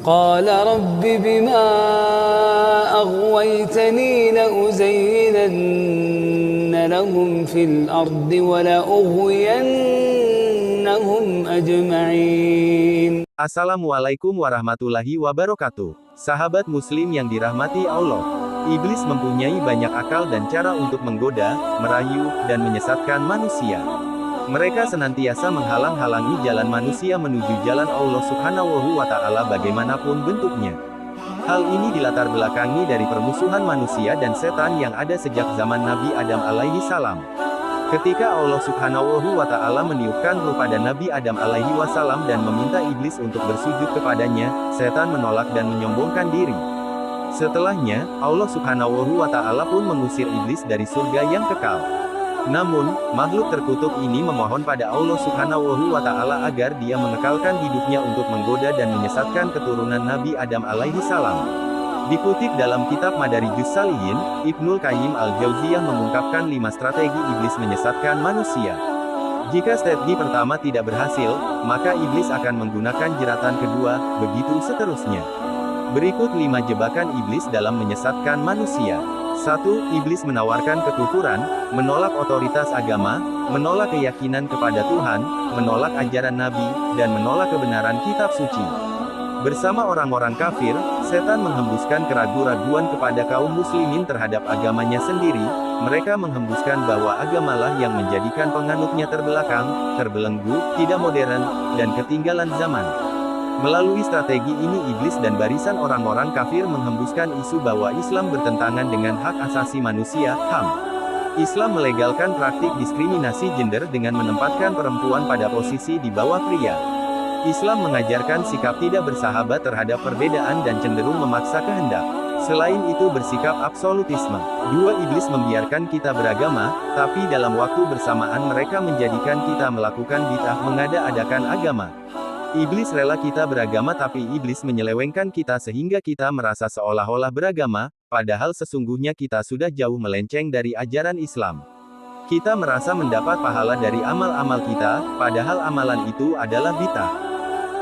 قال رب بما أغويتني لأزينن لهم في الأرض ولأغوينهم أجمعين. Assalamualaikum warahmatullahi wabarakatuh. Sahabat muslim yang dirahmati Allah. Iblis mempunyai banyak akal dan cara untuk menggoda, merayu, dan menyesatkan manusia. Mereka senantiasa menghalang-halangi jalan manusia menuju jalan Allah Subhanahu wa Ta'ala bagaimanapun bentuknya. Hal ini dilatar belakangi dari permusuhan manusia dan setan yang ada sejak zaman Nabi Adam alaihi salam. Ketika Allah Subhanahu wa Ta'ala meniupkan ruh pada Nabi Adam alaihi wasallam dan meminta iblis untuk bersujud kepadanya, setan menolak dan menyombongkan diri. Setelahnya, Allah Subhanahu wa Ta'ala pun mengusir iblis dari surga yang kekal. Namun, makhluk terkutuk ini memohon pada Allah Subhanahu wa Ta'ala agar dia mengekalkan hidupnya untuk menggoda dan menyesatkan keturunan Nabi Adam alaihi salam. Dikutip dalam kitab Madarijus Salihin, Ibnul Qayyim al-Jauziyah mengungkapkan 5 strategi iblis menyesatkan manusia. Jika strategi pertama tidak berhasil, maka iblis akan menggunakan jeratan kedua, begitu seterusnya. Berikut 5 jebakan iblis dalam menyesatkan manusia. 1. Iblis menawarkan kekufuran, menolak otoritas agama, menolak keyakinan kepada Tuhan, menolak ajaran Nabi, dan menolak kebenaran kitab suci. Bersama orang-orang kafir, setan menghembuskan keraguan-raguan kepada kaum muslimin terhadap agamanya sendiri. Mereka menghembuskan bahwa agamalah yang menjadikan penganutnya terbelakang, terbelenggu, tidak modern, dan ketinggalan zaman. Melalui strategi ini iblis dan barisan orang-orang kafir menghembuskan isu bahwa Islam bertentangan dengan hak asasi manusia, HAM. Islam melegalkan praktik diskriminasi gender dengan menempatkan perempuan pada posisi di bawah pria. Islam mengajarkan sikap tidak bersahabat terhadap perbedaan dan cenderung memaksa kehendak. Selain itu bersikap absolutisme. 2. Iblis membiarkan kita beragama, tapi dalam waktu bersamaan mereka menjadikan kita melakukan bid'ah mengada-adakan agama. Iblis rela kita beragama tapi iblis menyelewengkan kita sehingga kita merasa seolah-olah beragama, padahal sesungguhnya kita sudah jauh melenceng dari ajaran Islam. Kita merasa mendapat pahala dari amal-amal kita, padahal amalan itu adalah bid'ah.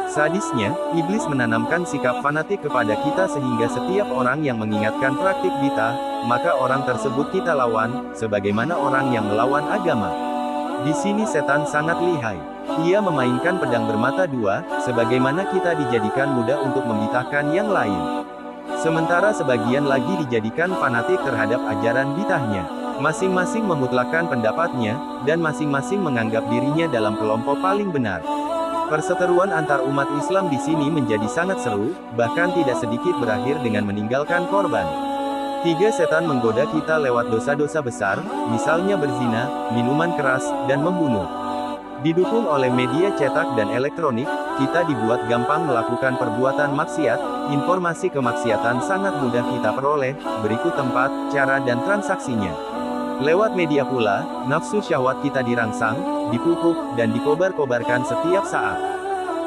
Sadisnya, iblis menanamkan sikap fanatik kepada kita sehingga setiap orang yang mengingatkan praktik bid'ah, maka orang tersebut kita lawan, sebagaimana orang yang melawan agama. Di sini setan sangat lihai. Ia memainkan pedang bermata dua, sebagaimana kita dijadikan mudah untuk membid'ahkan yang lain. Sementara sebagian lagi dijadikan fanatik terhadap ajaran bid'ahnya. Masing-masing memutlakkan pendapatnya, dan masing-masing menganggap dirinya dalam kelompok paling benar. Perseteruan antar umat Islam di sini menjadi sangat seru, bahkan tidak sedikit berakhir dengan meninggalkan korban. 3. Setan menggoda kita lewat dosa-dosa besar, misalnya berzina, minuman keras, dan membunuh. Didukung oleh media cetak dan elektronik, kita dibuat gampang melakukan perbuatan maksiat. Informasi kemaksiatan sangat mudah kita peroleh, berikut tempat, cara dan transaksinya. Lewat media pula, nafsu syahwat kita dirangsang, dipupuk, dan dikobar-kobarkan setiap saat.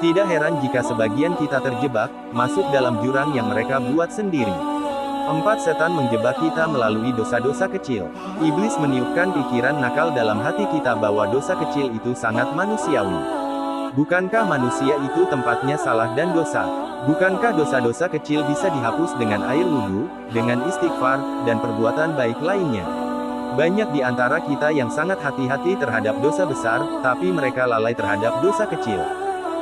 Tidak heran jika sebagian kita terjebak, masuk dalam jurang yang mereka buat sendiri. 4. Setan menjebak kita melalui dosa-dosa kecil. Iblis meniupkan pikiran nakal dalam hati kita bahwa dosa kecil itu sangat manusiawi. Bukankah manusia itu tempatnya salah dan dosa? Bukankah dosa-dosa kecil bisa dihapus dengan air wudhu, dengan istighfar, dan perbuatan baik lainnya? Banyak di antara kita yang sangat hati-hati terhadap dosa besar, tapi mereka lalai terhadap dosa kecil.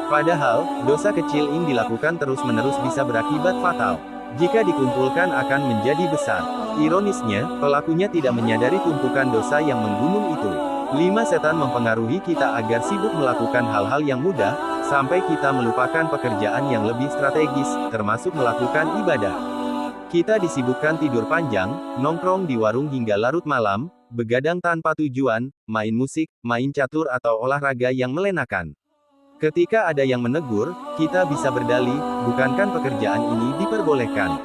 Padahal, dosa kecil ini dilakukan terus-menerus bisa berakibat fatal. Jika dikumpulkan akan menjadi besar. Ironisnya, pelakunya tidak menyadari tumpukan dosa yang menggunung itu. 5. Setan mempengaruhi kita agar sibuk melakukan hal-hal yang mudah, sampai kita melupakan pekerjaan yang lebih strategis, termasuk melakukan ibadah. Kita disibukkan tidur panjang, nongkrong di warung hingga larut malam, begadang tanpa tujuan, main musik, main catur atau olahraga yang melenakan. Ketika ada yang menegur, kita bisa berdalih, bukankah pekerjaan ini diperbolehkan?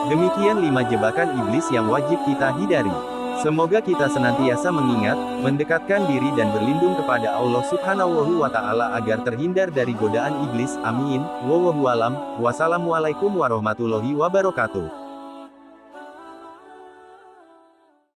Demikian 5 jebakan iblis yang wajib kita hindari. Semoga kita senantiasa mengingat, mendekatkan diri dan berlindung kepada Allah Subhanahu wa Ta'ala agar terhindar dari godaan iblis. Amin. Wallahu a'lam. Wassalamualaikum warahmatullahi wabarakatuh.